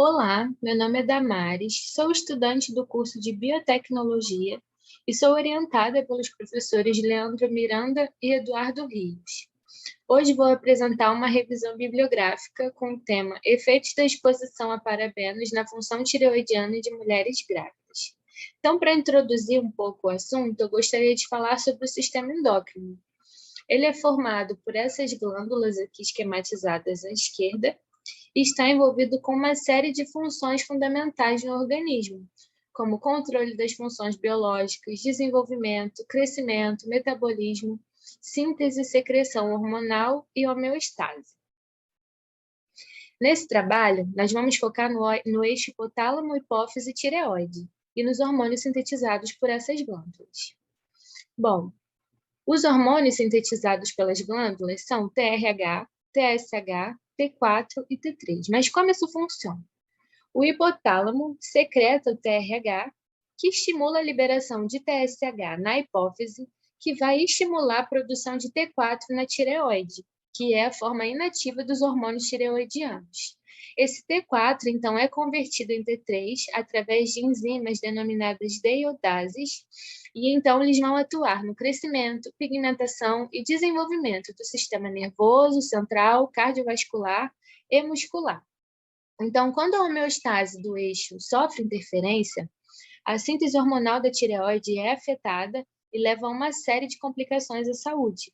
Olá, meu nome é Damares, sou estudante do curso de Biotecnologia e sou orientada pelos professores Leandro Miranda e Eduardo Rios. Hoje vou apresentar uma revisão bibliográfica com o tema Efeitos da exposição a parabenos na função tireoidiana de mulheres grávidas. Então, para introduzir um pouco o assunto, eu gostaria de falar sobre o sistema endócrino. Ele é formado por essas glândulas aqui esquematizadas à esquerda e está envolvido com uma série de funções fundamentais no organismo, como controle das funções biológicas, desenvolvimento, crescimento, metabolismo, síntese e secreção hormonal e homeostase. Nesse trabalho, nós vamos focar no eixo hipotálamo, hipófise e tireoide, e nos hormônios sintetizados por essas glândulas. Bom, os hormônios sintetizados pelas glândulas são TRH, TSH, T4 e T3. Mas como isso funciona? O hipotálamo secreta o TRH, que estimula a liberação de TSH na hipófise, que vai estimular a produção de T4 na tireoide, que é a forma inativa dos hormônios tireoidianos. Esse T4, então, é convertido em T3 através de enzimas denominadas deiodases, e então eles vão atuar no crescimento, pigmentação e desenvolvimento do sistema nervoso, central, cardiovascular e muscular. Então, quando a homeostase do eixo sofre interferência, a síntese hormonal da tireoide é afetada e leva a uma série de complicações à saúde.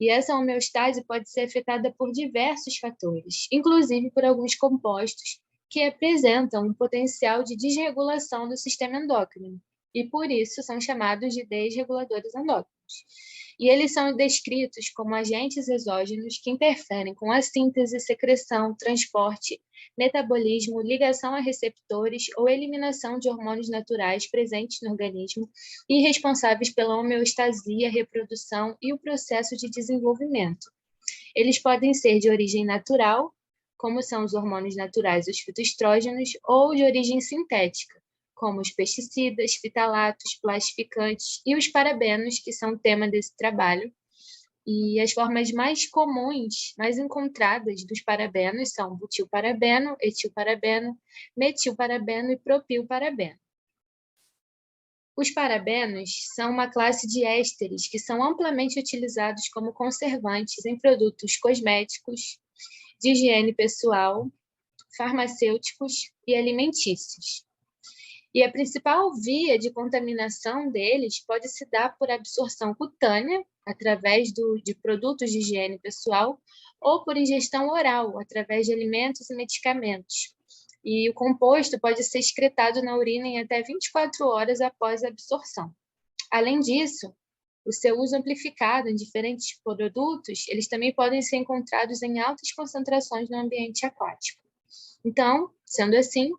E essa homeostase pode ser afetada por diversos fatores, inclusive por alguns compostos que apresentam um potencial de desregulação do sistema endócrino, e por isso são chamados de desreguladores endócrinos. E eles são descritos como agentes exógenos que interferem com a síntese, secreção, transporte, metabolismo, ligação a receptores ou eliminação de hormônios naturais presentes no organismo e responsáveis pela homeostasia, reprodução e o processo de desenvolvimento. Eles podem ser de origem natural, como são os hormônios naturais, os fitoestrógenos, ou de origem sintética, como os pesticidas, fitalatos, plastificantes e os parabenos, que são tema desse trabalho. E as formas mais comuns, mais encontradas dos parabenos são butilparabeno, etilparabeno, metilparabeno e propilparabeno. Os parabenos são uma classe de ésteres que são amplamente utilizados como conservantes em produtos cosméticos, de higiene pessoal, farmacêuticos e alimentícios. E a principal via de contaminação deles pode se dar por absorção cutânea, através de produtos de higiene pessoal, ou por ingestão oral, através de alimentos e medicamentos. E o composto pode ser excretado na urina em até 24 horas após a absorção. Além disso, o seu uso amplificado em diferentes produtos, eles também podem ser encontrados em altas concentrações no ambiente aquático. Então, sendo assim,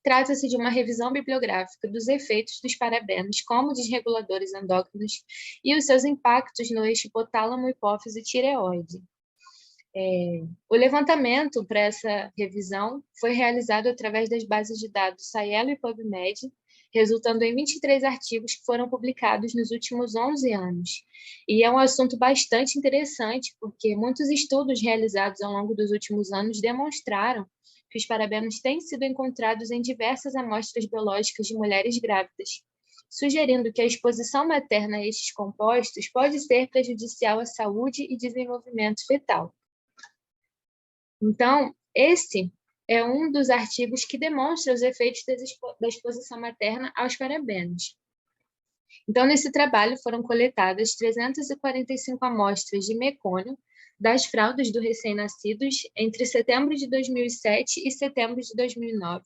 trata-se de uma revisão bibliográfica dos efeitos dos parabenos como desreguladores endócrinos e os seus impactos no eixo hipotálamo, hipófise e tireoide. O levantamento para essa revisão foi realizado através das bases de dados Scielo e PubMed, resultando em 23 artigos que foram publicados nos últimos 11 anos. E é um assunto bastante interessante, porque muitos estudos realizados ao longo dos últimos anos demonstraram que os parabenos têm sido encontrados em diversas amostras biológicas de mulheres grávidas, sugerindo que a exposição materna a estes compostos pode ser prejudicial à saúde e desenvolvimento fetal. Então, esse é um dos artigos que demonstra os efeitos da exposição materna aos parabenos. Então, nesse trabalho foram coletadas 345 amostras de mecônio das fraldas dos recém-nascidos entre setembro de 2007 e setembro de 2009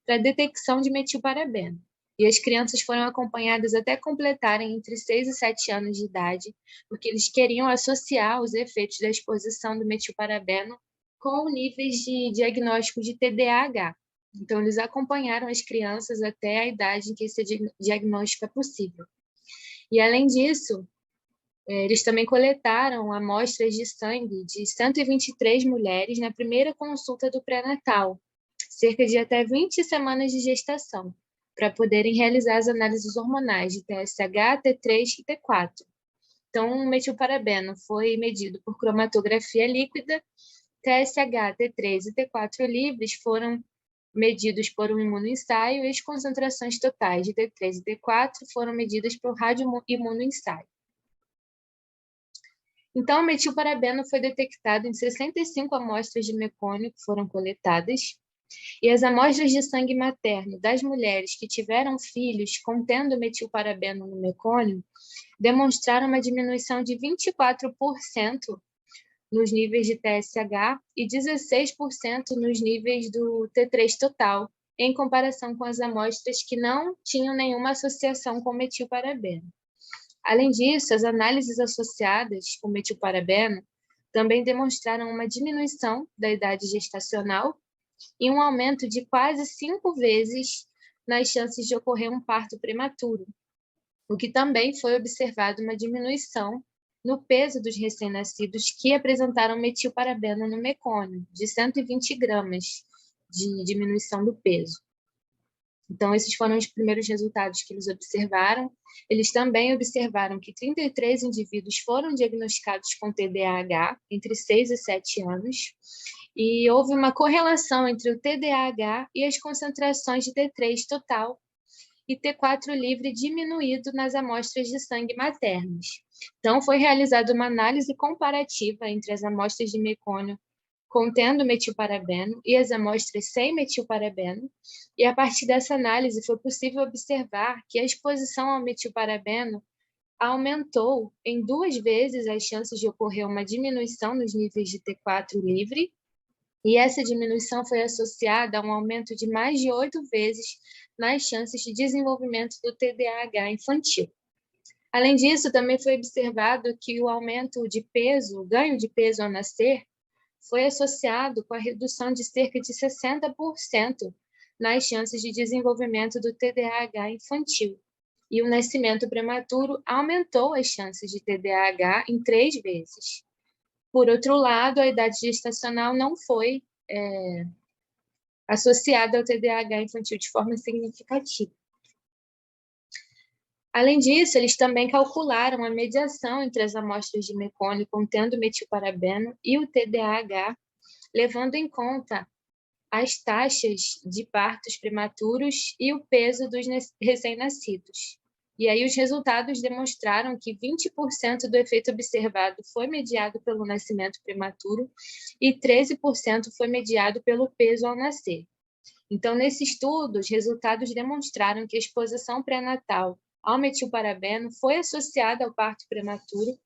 para detecção de metilparabeno. E as crianças foram acompanhadas até completarem entre 6 e 7 anos de idade, porque eles queriam associar os efeitos da exposição do metilparabeno com níveis de diagnóstico de TDAH. Então, eles acompanharam as crianças até a idade em que esse diagnóstico é possível. E, além disso, eles também coletaram amostras de sangue de 123 mulheres na primeira consulta do pré-natal, cerca de até 20 semanas de gestação, para poderem realizar as análises hormonais de TSH, T3 e T4. Então, o metilparabeno foi medido por cromatografia líquida, TSH, T3 e T4 livres foram medidos por um imunoensaio, e as concentrações totais de T3 e T4 foram medidas por radioimunoensaio. Então, o metilparabeno foi detectado em 65 amostras de mecônio que foram coletadas, e as amostras de sangue materno das mulheres que tiveram filhos contendo metilparabeno no mecônio demonstraram uma diminuição de 24% nos níveis de TSH e 16% nos níveis do T3 total, em comparação com as amostras que não tinham nenhuma associação com metilparabeno. Além disso, as análises associadas com metilparabeno também demonstraram uma diminuição da idade gestacional e um aumento de quase 5 vezes nas chances de ocorrer um parto prematuro, o que também foi observado uma diminuição no peso dos recém-nascidos que apresentaram metilparabeno no mecônio, de 120 gramas de diminuição do peso. Então, esses foram os primeiros resultados que eles observaram. Eles também observaram que 33 indivíduos foram diagnosticados com TDAH entre 6 e 7 anos, e houve uma correlação entre o TDAH e as concentrações de T3 total e T4 livre diminuído nas amostras de sangue maternas. Então, foi realizada uma análise comparativa entre as amostras de mecônio contendo metilparabeno e as amostras sem metilparabeno, e a partir dessa análise foi possível observar que a exposição ao metilparabeno aumentou em 2 vezes as chances de ocorrer uma diminuição nos níveis de T4 livre, e essa diminuição foi associada a um aumento de mais de 8 vezes nas chances de desenvolvimento do TDAH infantil. Além disso, também foi observado que o aumento de peso, o ganho de peso ao nascer, foi associado com a redução de cerca de 60% nas chances de desenvolvimento do TDAH infantil. E o nascimento prematuro aumentou as chances de TDAH em 3 vezes. Por outro lado, a idade gestacional não foi associada ao TDAH infantil de forma significativa. Além disso, eles também calcularam a mediação entre as amostras de mecônio contendo metilparabeno e o TDAH, levando em conta as taxas de partos prematuros e o peso dos recém-nascidos. E aí os resultados demonstraram que 20% do efeito observado foi mediado pelo nascimento prematuro e 13% foi mediado pelo peso ao nascer. Então, nesse estudo, os resultados demonstraram que a exposição pré-natal ao metilparabeno foi associada ao parto prematuro,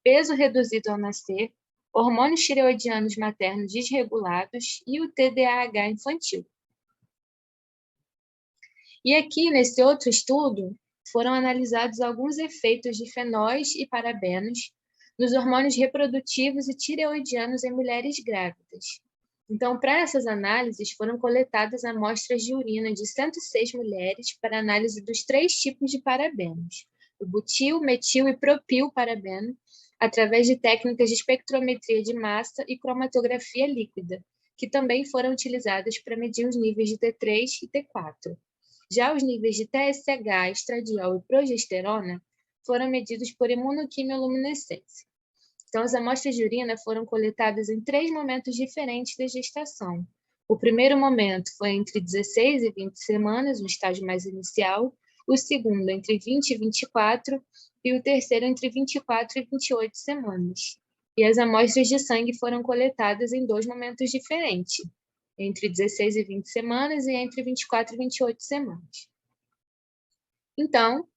peso reduzido ao nascer, hormônios tireoidianos maternos desregulados e o TDAH infantil. E aqui, nesse outro estudo, foram analisados alguns efeitos de fenóis e parabenos nos hormônios reprodutivos e tireoidianos em mulheres grávidas. Então, para essas análises, foram coletadas amostras de urina de 106 mulheres para análise dos 3 tipos de parabenos, o butil, metil e propilparabeno, através de técnicas de espectrometria de massa e cromatografia líquida, que também foram utilizadas para medir os níveis de T3 e T4. Já os níveis de TSH, estradiol e progesterona foram medidos por imunoquimioluminescência. Então, as amostras de urina foram coletadas em 3 momentos diferentes da gestação. O primeiro momento foi entre 16 e 20 semanas, no estágio mais inicial, o segundo entre 20 e 24 e o terceiro entre 24 e 28 semanas. E as amostras de sangue foram coletadas em 2 momentos diferentes, entre 16 e 20 semanas e entre 24 e 28 semanas. Então,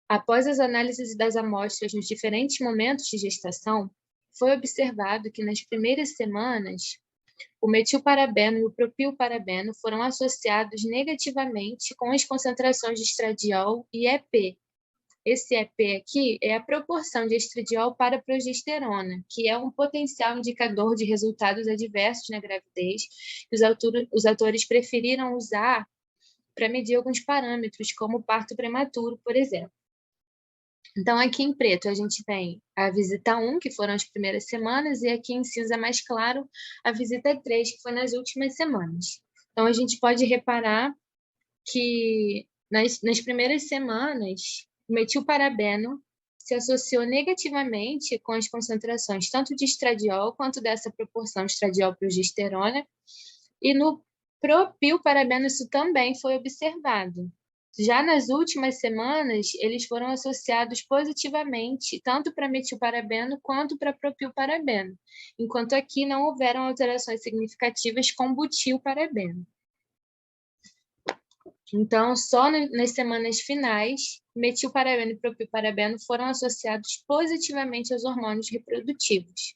após as análises das amostras nos diferentes momentos de gestação, foi observado que nas primeiras semanas, o metilparabeno e o propilparabeno foram associados negativamente com as concentrações de estradiol e EP. Esse EP aqui é a proporção de estradiol para progesterona, que é um potencial indicador de resultados adversos na gravidez, que os autores preferiram usar para medir alguns parâmetros, como o parto prematuro, por exemplo. Então, aqui em preto, a gente tem a visita 1, que foram as primeiras semanas, e aqui em cinza mais claro, a visita 3, que foi nas últimas semanas. Então, a gente pode reparar que nas primeiras semanas, o metilparabeno se associou negativamente com as concentrações tanto de estradiol quanto dessa proporção estradiol-progesterona, e no Propilparabeno, isso também foi observado. Já nas últimas semanas, eles foram associados positivamente, tanto para metilparabeno quanto para propilparabeno, enquanto aqui não houveram alterações significativas com butilparabeno. Então, só nas semanas finais, metilparabeno e propilparabeno foram associados positivamente aos hormônios reprodutivos.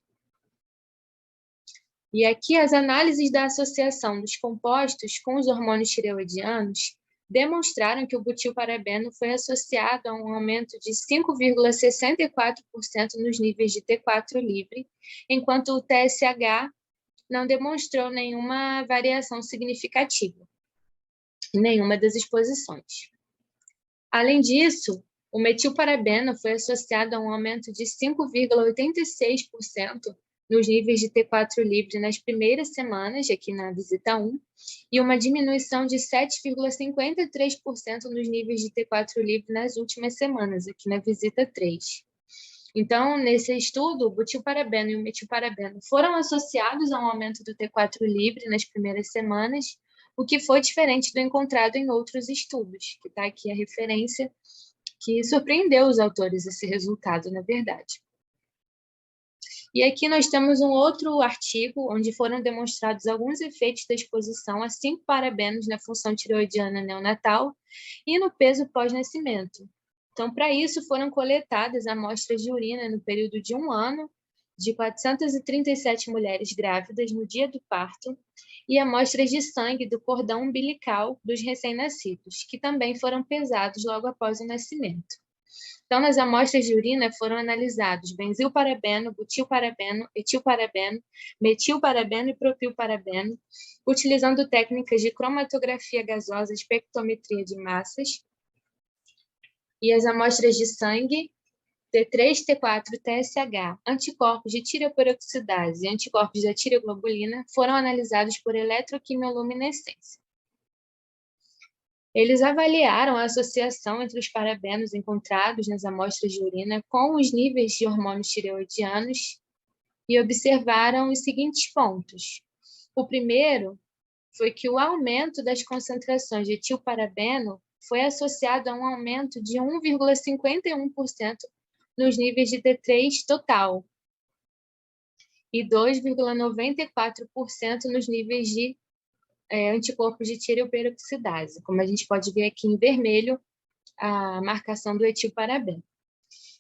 E aqui as análises da associação dos compostos com os hormônios tireoidianos demonstraram que o butilparabeno foi associado a um aumento de 5,64% nos níveis de T4 livre, enquanto o TSH não demonstrou nenhuma variação significativa em nenhuma das exposições. Além disso, o metilparabeno foi associado a um aumento de 5,86% nos níveis de T4 livre nas primeiras semanas, aqui na visita 1, e uma diminuição de 7,53% nos níveis de T4 livre nas últimas semanas, aqui na visita 3. Então, nesse estudo, o butilparabeno e o metilparabeno foram associados a um aumento do T4 livre nas primeiras semanas, o que foi diferente do encontrado em outros estudos, que está aqui a referência, que surpreendeu os autores esse resultado, na verdade. E aqui nós temos um outro artigo, onde foram demonstrados alguns efeitos da exposição a 5 parabenos na função tireoidiana neonatal e no peso pós-nascimento. Então, para isso, foram coletadas amostras de urina no período de 1 ano, de 437 mulheres grávidas no dia do parto, e amostras de sangue do cordão umbilical dos recém-nascidos, que também foram pesados logo após o nascimento. Então, nas amostras de urina foram analisados benzilparabeno, butilparabeno, etilparabeno, metilparabeno e propilparabeno, utilizando técnicas de cromatografia gasosa, espectrometria de massas, e as amostras de sangue, T3, T4, TSH, anticorpos de tireoperoxidase e anticorpos da tireoglobulina foram analisados por eletroquimioluminescência. Eles avaliaram a associação entre os parabenos encontrados nas amostras de urina com os níveis de hormônios tireoidianos e observaram os seguintes pontos. O primeiro foi que o aumento das concentrações de etilparabeno foi associado a um aumento de 1,51% nos níveis de T3 total e 2,94% nos níveis de anticorpos de tireoperoxidase, como a gente pode ver aqui em vermelho, a marcação do etilparabeno.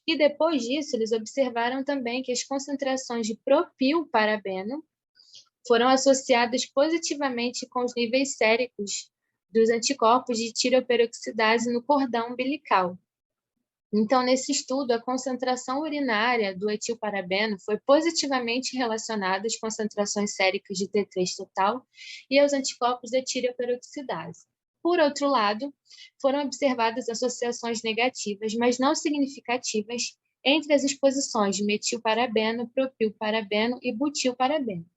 E depois disso, eles observaram também que as concentrações de propilparabeno foram associadas positivamente com os níveis séricos dos anticorpos de tireoperoxidase no cordão umbilical. Então, nesse estudo, a concentração urinária do etilparabeno foi positivamente relacionada às concentrações séricas de T3 total e aos anticorpos da tireoperoxidase. Por outro lado, foram observadas associações negativas, mas não significativas, entre as exposições de metilparabeno, propilparabeno e butilparabeno,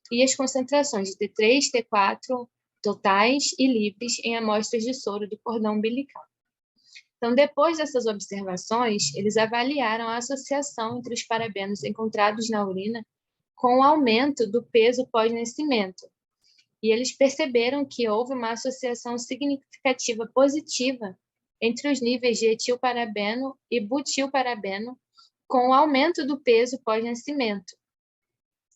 e as concentrações de T3, T4 totais e livres em amostras de soro do cordão umbilical. Então, depois dessas observações, eles avaliaram a associação entre os parabenos encontrados na urina com o aumento do peso pós-nascimento. E eles perceberam que houve uma associação significativa positiva entre os níveis de etilparabeno e butilparabeno com o aumento do peso pós-nascimento.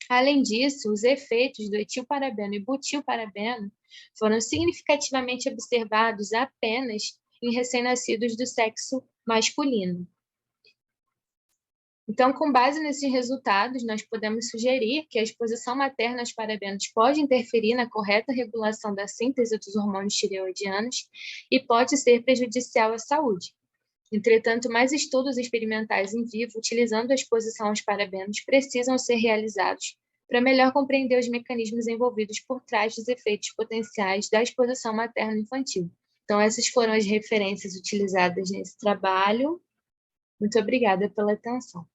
Além disso, os efeitos do etilparabeno e butilparabeno foram significativamente observados apenas em recém-nascidos do sexo masculino. Então, com base nesses resultados, nós podemos sugerir que a exposição materna aos parabenos pode interferir na correta regulação da síntese dos hormônios tireoidianos e pode ser prejudicial à saúde. Entretanto, mais estudos experimentais em vivo utilizando a exposição aos parabenos precisam ser realizados para melhor compreender os mecanismos envolvidos por trás dos efeitos potenciais da exposição materno-infantil. Então, essas foram as referências utilizadas nesse trabalho. Muito obrigada pela atenção.